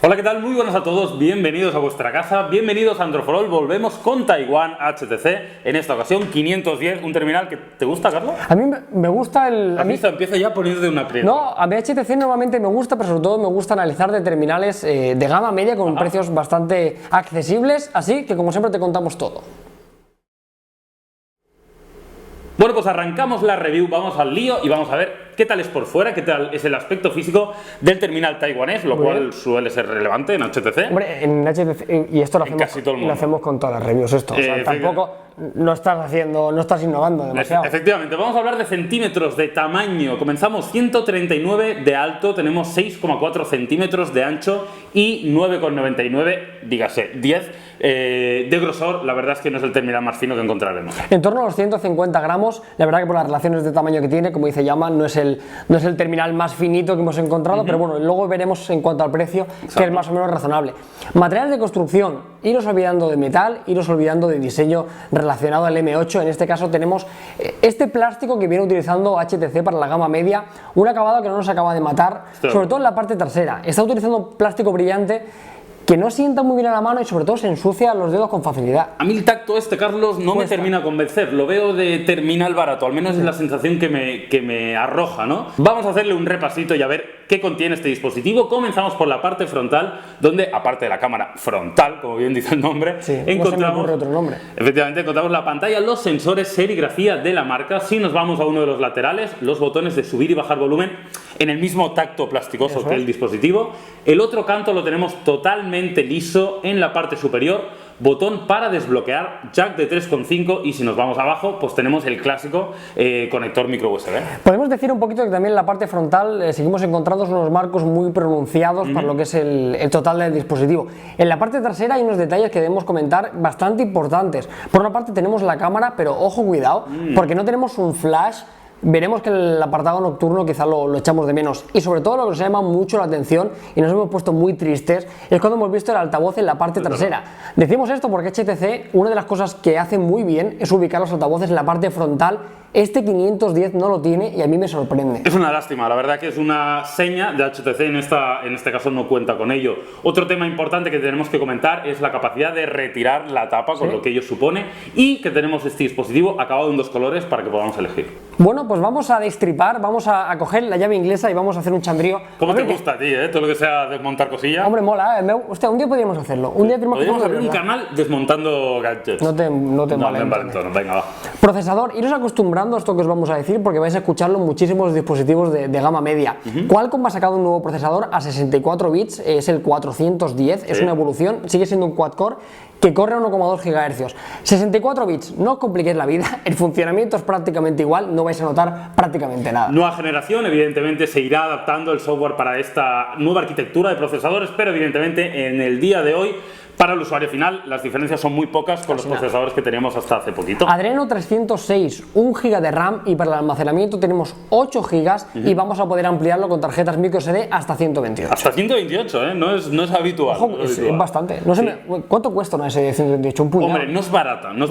Hola, ¿qué tal? Muy buenas a todos, bienvenidos a vuestra casa, bienvenidos a Android for All. Volvemos con Taiwan HTC, en esta ocasión 510, un terminal que ¿te gusta, Carlos? A mí me gusta el... A mí empieza ya a poner de una aprieto. No, a mí HTC normalmente me gusta, pero sobre todo me gusta analizar de terminales de gama media con precios bastante accesibles, así que como siempre te contamos todo. Bueno, pues arrancamos la review, vamos al lío y vamos a ver qué tal es por fuera, qué tal es el aspecto físico del terminal taiwanés, lo cual suele ser relevante en HTC. Hombre, en HTC, y esto lo hacemos con todas las reviews, esto. O sea, tampoco no estás innovando demasiado. Efectivamente, vamos a hablar de centímetros de tamaño. Comenzamos 139 de alto, tenemos 6,4 centímetros de ancho y 9,99, dígase, 10 de grosor. La verdad es que no es el terminal más fino que encontraremos. En torno a los 150 gramos, la verdad que por las relaciones de tamaño que tiene, como dice Llama, no es el terminal más finito que hemos encontrado, pero bueno, luego veremos en cuanto al precio, que es más o menos razonable. Materiales de construcción, iros olvidando de metal, iros olvidando de diseño relacionado al M8. En este caso tenemos este plástico que viene utilizando HTC para la gama media, un acabado que no nos acaba de matar, sobre todo en la parte trasera. Está utilizando plástico brillante que no sienta muy bien a la mano y sobre todo se ensucia los dedos con facilidad. A mí el tacto Carlos, no me termina de convencer. Lo veo de terminal barato, al menos es la sensación que me arroja, ¿no? Vamos a hacerle un repasito y a ver qué contiene este dispositivo. Comenzamos por la parte frontal, donde, aparte de la cámara frontal, como bien dice el nombre, encontramos otro nombre. Efectivamente, encontramos la pantalla, los sensores, serigrafía de la marca. Si nos vamos a uno de los laterales, los botones de subir y bajar volumen en el mismo tacto plasticoso que el dispositivo. El otro canto lo tenemos totalmente liso en la parte superior, botón para desbloquear, jack de 3,5 y si nos vamos abajo pues tenemos el clásico conector micro USB. Podemos decir un poquito que también en la parte frontal seguimos encontrando unos marcos muy pronunciados para lo que es el total del dispositivo. En la parte trasera hay unos detalles que debemos comentar bastante importantes. Por una parte tenemos la cámara, pero ojo, cuidado, porque no tenemos un flash. Veremos que el apartado nocturno quizá lo echamos de menos, y sobre todo lo que nos llama mucho la atención y nos hemos puesto muy tristes es cuando hemos visto el altavoz en la parte trasera. Decimos esto porque HTC, una de las cosas que hace muy bien es ubicar los altavoces en la parte frontal. Este 510 no lo tiene y a mí me sorprende. Es una lástima, la verdad que es una seña de HTC, en este caso no cuenta con ello. Otro tema importante que tenemos que comentar es la capacidad de retirar la tapa, con lo que ello supone, y que tenemos este dispositivo acabado en dos colores para que podamos elegir. Bueno, pues vamos a destripar, vamos a coger la llave inglesa y vamos a hacer un chambrío. ¿Cómo te gusta a ti, todo lo que sea desmontar cosillas? Hombre, mola, hostia, un día podríamos hacerlo. Un día podríamos abrir un canal desmontando gadgets. No te envalentones. Venga, va. Procesador, iros acostumbrando a esto que os vamos a decir porque vais a escucharlo en muchísimos dispositivos de gama media. Qualcomm ha sacado un nuevo procesador a 64 bits, es el 410, es una evolución, sigue siendo un quad-core que corre a 1,2 GHz. 64 bits, no os compliquéis la vida, el funcionamiento es prácticamente igual, no vais a notar prácticamente nada. Nueva generación, evidentemente se irá adaptando el software para esta nueva arquitectura de procesadores, pero evidentemente en el día de hoy, para el usuario final, las diferencias son muy pocas con los procesadores que teníamos hasta hace poquito. Adreno 306, 1 GB de RAM y para el almacenamiento tenemos 8 GB y vamos a poder ampliarlo con tarjetas microSD hasta 128. Hasta 128, no es habitual. Ojo, es bastante. No sé, ¿cuánto cuesta una S de 128? Un puñado. Hombre, no es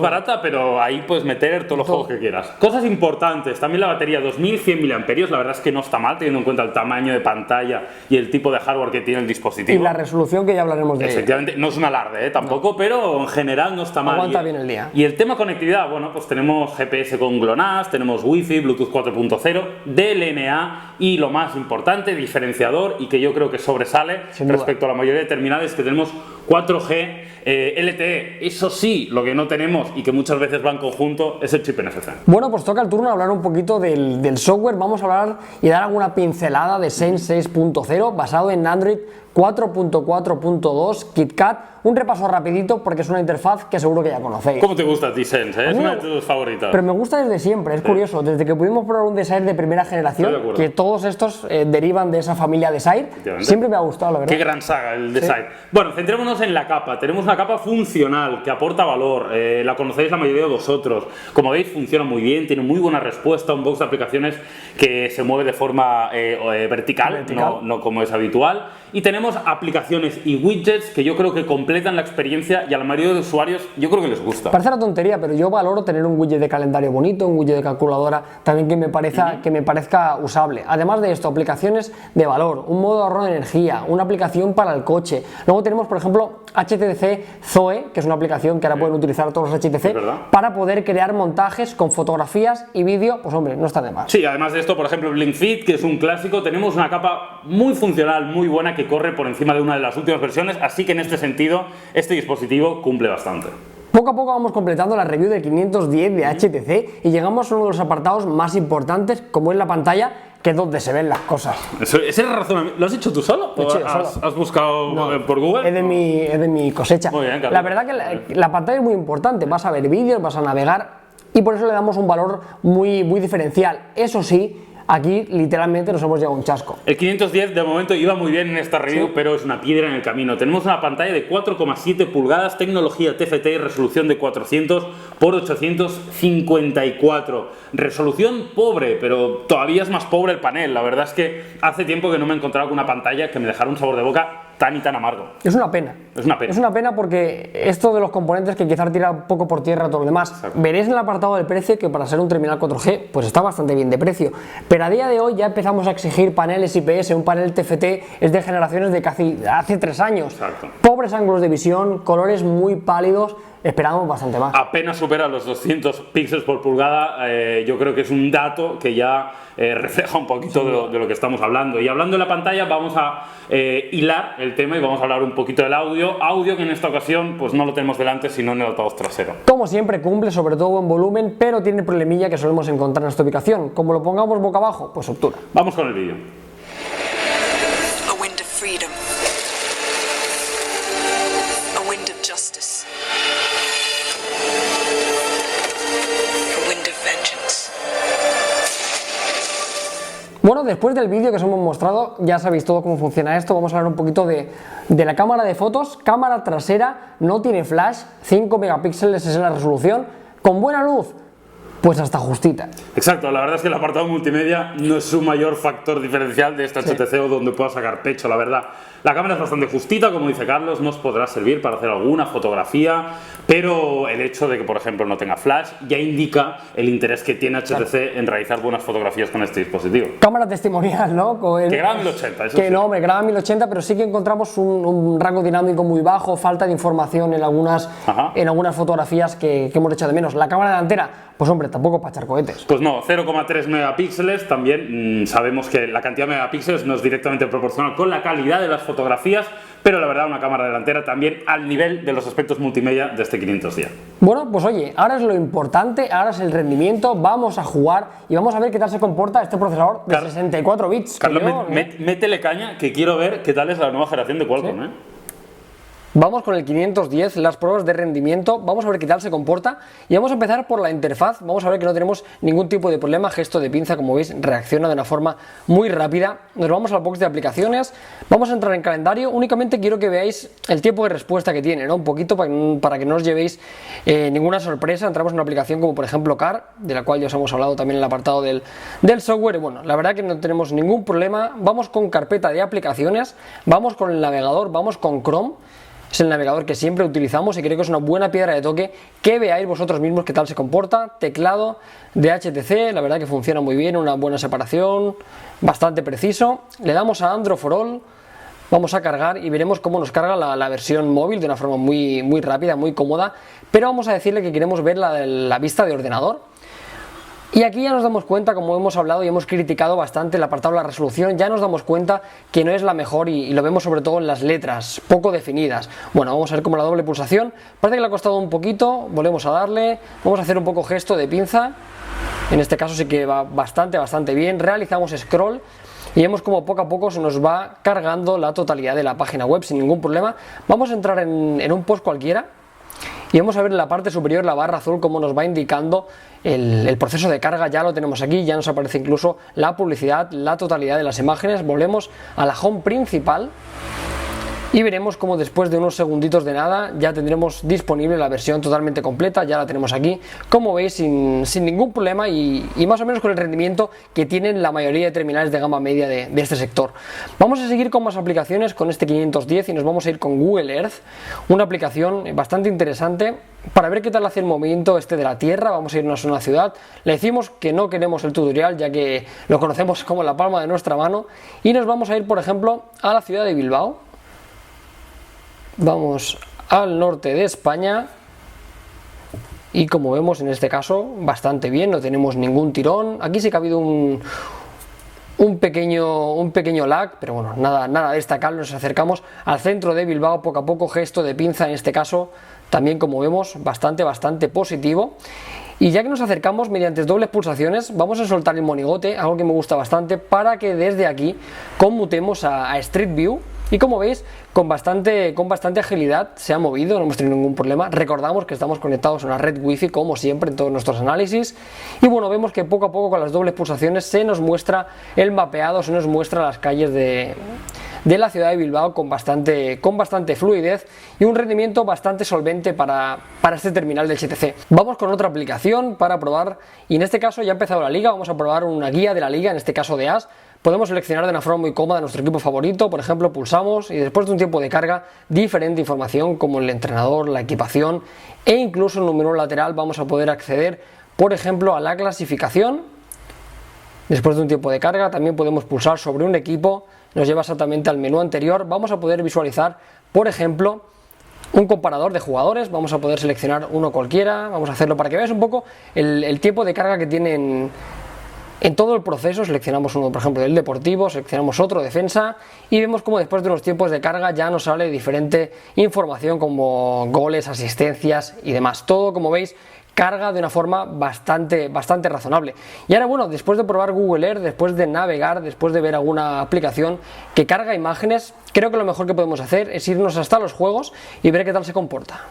barata, pero ahí puedes meter todos los juegos que quieras. Cosas importantes, también la batería 2100 mAh, la verdad es que no está mal teniendo en cuenta el tamaño de pantalla y el tipo de hardware que tiene el dispositivo. Y la resolución, que ya hablaremos de ella. Efectivamente, no es una alarde, tampoco, pero en general no está mal. Aguanta bien el día. Y el tema conectividad, bueno, pues tenemos GPS con GLONASS, tenemos Wi-Fi, Bluetooth 4.0, DLNA y lo más importante, diferenciador y que yo creo que sobresale respecto a la mayoría de terminales, que tenemos 4G LTE. Eso sí, lo que no tenemos y que muchas veces va en conjunto es el chip NFC. Bueno, pues toca el turno de hablar un poquito del software. Vamos a hablar y dar alguna pincelada de Sense 6.0 basado en Android 4.4.2 KitKat. Un repaso rapidito porque es una interfaz que seguro que ya conocéis. ¿Cómo te gusta a ti Sense? Es una de tus favoritas. Pero me gusta desde siempre, es curioso. Desde que pudimos probar un Desire de primera generación, que todos estos derivan de esa familia Desire, siempre me ha gustado, la verdad. Qué gran saga el Desire. Bueno, centrémonos en la capa. Tenemos una capa funcional que aporta valor. La conocéis la mayoría de vosotros. Como veis, funciona muy bien, tiene muy buena respuesta, un box de aplicaciones que se mueve de forma vertical. No como es habitual. y tenemos aplicaciones y widgets que yo creo que completan la experiencia y a la mayoría de usuarios yo creo que les gusta. Parece una tontería, pero yo valoro tener un widget de calendario bonito, un widget de calculadora también que me parezca usable. Además de esto, aplicaciones de valor, un modo de ahorro de energía, una aplicación para el coche. Luego tenemos, por ejemplo, HTC Zoe, que es una aplicación que ahora pueden utilizar todos los HTC para poder crear montajes con fotografías y vídeo. Pues hombre, no está de más. Sí, además de esto, por ejemplo, Blink Fit, que es un clásico, tenemos una capa muy funcional, muy buena, que corre por encima de una de las últimas versiones, así que en este sentido, este dispositivo cumple bastante. Poco a poco vamos completando la review del 510 de HTC y llegamos a uno de los apartados más importantes, como es la pantalla, que es donde se ven las cosas. ¿Ese razonamiento lo has hecho tú solo? ¿Has buscado por Google? Es de mi cosecha. Muy bien, la verdad que la pantalla es muy importante, vas a ver vídeos, vas a navegar y por eso le damos un valor muy diferencial. Eso sí, aquí literalmente nos hemos llevado un chasco. El 510 de momento iba muy bien en esta review, pero es una piedra en el camino. Tenemos una pantalla de 4,7 pulgadas, tecnología TFT y resolución de 400 por 854. Resolución pobre, pero todavía es más pobre el panel. La verdad es que hace tiempo que no me he encontrado con una pantalla que me dejara un sabor de boca tan y tan amargo. Es una pena. Es una pena. Es una pena porque esto de los componentes que quizás tira un poco por tierra todo lo demás. Exacto. Veréis en el apartado del precio que para ser un terminal 4G pues está bastante bien de precio. Pero a día de hoy ya empezamos a exigir paneles IPS. Un panel TFT es de generaciones de casi hace 3 años. Exacto. Pobres ángulos de visión, colores muy pálidos. Esperamos bastante más. Apenas supera los 200 píxeles por pulgada. Yo creo que es un dato que ya refleja un poquito de lo que estamos hablando. Y hablando de la pantalla, vamos a hilar el tema y vamos a hablar un poquito del audio. Audio que en esta ocasión pues no lo tenemos delante, sino en el altavoz trasero. Como siempre, cumple sobre todo en volumen, pero tiene problemilla que solemos encontrar en esta ubicación. Como lo pongamos boca abajo, pues obtura. Vamos con el vídeo. A wind of freedom. A wind of justice. A wind of vengeance. Bueno, después del vídeo que os hemos mostrado, ya sabéis todo cómo funciona esto. Vamos a hablar un poquito de la cámara de fotos. Cámara trasera, no tiene flash, 5 megapíxeles es la resolución, con buena luz, pues hasta justita. Exacto, la verdad es que el apartado multimedia no es su mayor factor diferencial de este HTC o donde pueda sacar pecho, la verdad. La cámara es bastante justita, como dice Carlos, nos podrá servir para hacer alguna fotografía, pero el hecho de que, por ejemplo, no tenga flash ya indica el interés que tiene HTC en realizar buenas fotografías con este dispositivo. Cámara testimonial, ¿no? Que graba 1080, eso que sí. no, me graba 1080, pero sí que encontramos un rango dinámico muy bajo, falta de información en algunas fotografías que hemos echado de menos. La cámara delantera, pues hombre, tampoco para echar cohetes. Pues no, 0,3 megapíxeles, también sabemos que la cantidad de megapíxeles no es directamente proporcional con la calidad de las fotografías, pero la verdad una cámara delantera también al nivel de los aspectos multimedia de este 510. Bueno, pues oye, ahora es lo importante, ahora es el rendimiento, vamos a jugar y vamos a ver qué tal se comporta este procesador de 64 bits. Carlos, métele caña, que quiero ver qué tal es la nueva generación de Qualcomm, ¿eh? Vamos con el 510, las pruebas de rendimiento, vamos a ver qué tal se comporta y vamos a empezar por la interfaz. Vamos a ver que no tenemos ningún tipo de problema, gesto de pinza, como veis, reacciona de una forma muy rápida. Nos vamos al box de aplicaciones, vamos a entrar en calendario. Únicamente quiero que veáis el tiempo de respuesta que tiene, ¿no? Un poquito para que no os llevéis ninguna sorpresa. Entramos en una aplicación como por ejemplo Car, de la cual ya os hemos hablado también en el apartado del software. Y bueno, la verdad que no tenemos ningún problema. Vamos con carpeta de aplicaciones, vamos con el navegador, vamos con Chrome. Es el navegador que siempre utilizamos y creo que es una buena piedra de toque que veáis vosotros mismos qué tal se comporta. Teclado de HTC, la verdad que funciona muy bien, una buena separación, bastante preciso. Le damos a Android for All, vamos a cargar y veremos cómo nos carga la versión móvil de una forma muy rápida, muy cómoda. Pero vamos a decirle que queremos ver la vista de ordenador. Y aquí ya nos damos cuenta, como hemos hablado y hemos criticado bastante el apartado de la resolución, ya nos damos cuenta que no es la mejor y lo vemos sobre todo en las letras, poco definidas. Bueno, vamos a ver como la doble pulsación, parece que le ha costado un poquito, volvemos a darle, vamos a hacer un poco gesto de pinza, en este caso sí que va bastante bien, realizamos scroll y vemos como poco a poco se nos va cargando la totalidad de la página web sin ningún problema. Vamos a entrar en un post cualquiera y vamos a ver en la parte superior la barra azul como nos va indicando el proceso de carga. Ya lo tenemos aquí, ya nos aparece incluso la publicidad, la totalidad de las imágenes. Volvemos a la home principal Y veremos cómo después de unos segunditos de nada ya tendremos disponible la versión totalmente completa. Ya la tenemos aquí, como veis, sin ningún problema y más o menos con el rendimiento que tienen la mayoría de terminales de gama media de este sector. Vamos a seguir con más aplicaciones con este 510 y nos vamos a ir con Google Earth, una aplicación bastante interesante para ver qué tal hace el movimiento este de la Tierra. Vamos a irnos a una ciudad. Le decimos que no queremos el tutorial ya que lo conocemos como la palma de nuestra mano y nos vamos a ir, por ejemplo, a la ciudad de Bilbao. Vamos al norte de España y como vemos en este caso bastante bien, no tenemos ningún tirón. Aquí sí que ha habido un pequeño lag, pero bueno, nada destacable. Nos acercamos al centro de Bilbao poco a poco, gesto de pinza en este caso, también como vemos bastante positivo. Y ya que nos acercamos mediante dobles pulsaciones, vamos a soltar el monigote, algo que me gusta bastante, para que desde aquí conmutemos a Street View. Y como veis, con bastante agilidad se ha movido, no hemos tenido ningún problema. Recordamos que estamos conectados a una red wifi como siempre en todos nuestros análisis. Y bueno, vemos que poco a poco con las dobles pulsaciones se nos muestra el mapeado, se nos muestra las calles de la ciudad de Bilbao con bastante fluidez y un rendimiento bastante solvente para este terminal del HTC. Vamos con otra aplicación para probar, y en este caso ya ha empezado la liga. Vamos a probar una guía de la liga, en este caso de AS. Podemos seleccionar de una forma muy cómoda nuestro equipo favorito, por ejemplo pulsamos y después de un tiempo de carga diferente información como el entrenador, la equipación e incluso en un menú lateral vamos a poder acceder, por ejemplo, a la clasificación. Después de un tiempo de carga también podemos pulsar sobre un equipo, nos lleva exactamente al menú anterior. Vamos a poder visualizar, por ejemplo, un comparador de jugadores. Vamos a poder seleccionar uno cualquiera, vamos a hacerlo para que veáis un poco el tiempo de carga que tienen. En todo el proceso seleccionamos uno, por ejemplo, del deportivo, seleccionamos otro, defensa, y vemos como después de unos tiempos de carga ya nos sale diferente información como goles, asistencias y demás. Todo, como veis, carga de una forma bastante razonable. Y ahora, bueno, después de probar Google Earth, después de navegar, después de ver alguna aplicación que carga imágenes, creo que lo mejor que podemos hacer es irnos hasta los juegos y ver qué tal se comporta.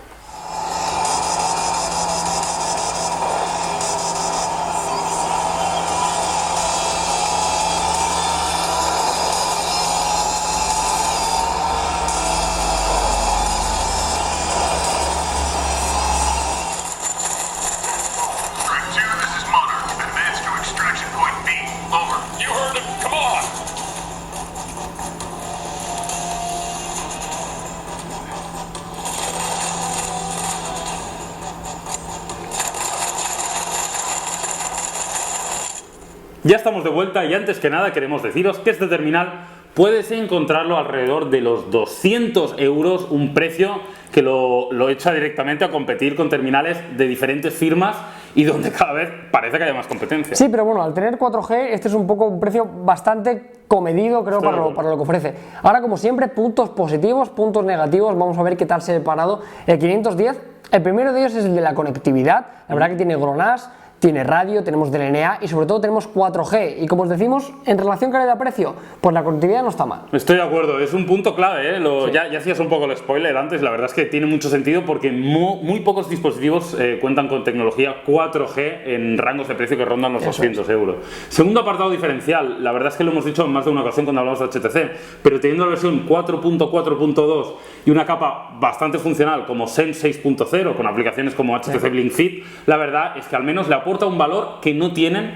Ya estamos de vuelta y antes que nada queremos deciros que este terminal puedes encontrarlo alrededor de los 200 euros, un precio que lo echa directamente a competir con terminales de diferentes firmas y donde cada vez parece que haya más competencia. Sí, pero bueno, al tener 4G este es un poco un precio bastante comedido, creo, para lo que ofrece. Ahora, como siempre, puntos positivos, puntos negativos, vamos a ver qué tal se ha separado el 510. El primero de ellos es el de la conectividad. La verdad que tiene GLONASS, tiene radio, tenemos DLNA y sobre todo tenemos 4G. Y como os decimos, en relación calidad-precio, pues la conectividad no está mal. Estoy de acuerdo, es un punto clave, ¿eh? Sí. Ya hacías un poco el spoiler antes, la verdad es que tiene mucho sentido porque muy pocos dispositivos cuentan con tecnología 4G en rangos de precio que rondan los 200 euros. Segundo apartado diferencial, la verdad es que lo hemos dicho en más de una ocasión cuando hablamos de HTC, pero teniendo la versión 4.4.2 y una capa bastante funcional como Sense 6.0 con aplicaciones como HTC Blink Fit, la verdad es que al menos le aporta un valor que no tienen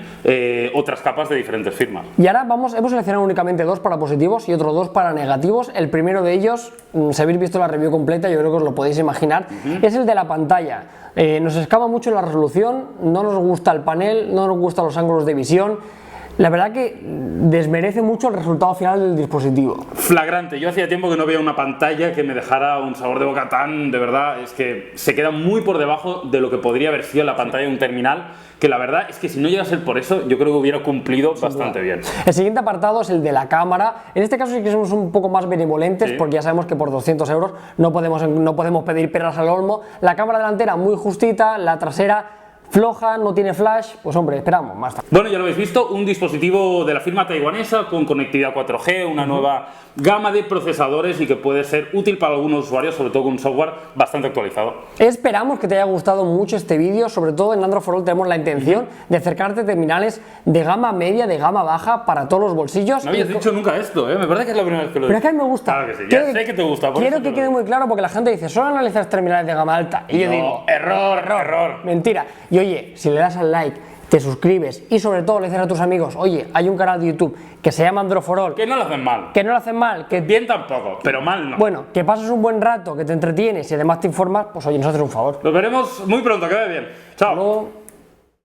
otras capas de diferentes firmas. Y ahora hemos seleccionado únicamente dos para positivos y otros dos para negativos. El primero de ellos, si habéis visto la review completa, yo creo que os lo podéis imaginar, es el de la pantalla. Nos escapa mucho la resolución, no nos gusta el panel, no nos gustan los ángulos de visión. La verdad que desmerece mucho el resultado final del dispositivo. Flagrante, yo hacía tiempo que no veía una pantalla que me dejara un sabor de boca tan, de verdad, es que se queda muy por debajo de lo que podría haber sido la pantalla de un terminal, que la verdad es que si no llega a ser por eso, yo creo que hubiera cumplido bastante bien. El siguiente apartado es el de la cámara. En este caso sí que somos un poco más benevolentes, porque ya sabemos que por 200 euros no podemos pedir peras al olmo. La cámara delantera muy justita, la trasera floja, no tiene flash, pues hombre, esperamos más tarde. Bueno, ya lo habéis visto, un dispositivo de la firma taiwanesa con conectividad 4G, una nueva gama de procesadores y que puede ser útil para algunos usuarios, sobre todo con un software bastante actualizado. Esperamos que te haya gustado mucho este vídeo, sobre todo en Android for All tenemos la intención de acercarte a terminales de gama media, de gama baja para todos los bolsillos. No habías dicho nunca esto, ¿eh? Me parece que es la primera vez que lo Pero digo. es que a mí me gusta. Claro que sí, ya sé que te gusta. Quiero que quede muy claro porque la gente dice, solo analizas terminales de gama alta. Y yo digo, error. mentira. Y oye, si le das al like, te suscribes y sobre todo le dices a tus amigos, oye, hay un canal de YouTube que se llama Android for All, Que no lo hacen mal. que no lo hacen mal, que Bien tampoco, pero mal no. bueno, que pasas un buen rato, que te entretienes y además te informas, pues oye, nos haces un favor. Nos veremos muy pronto, que vaya bien. Chao. Hasta luego.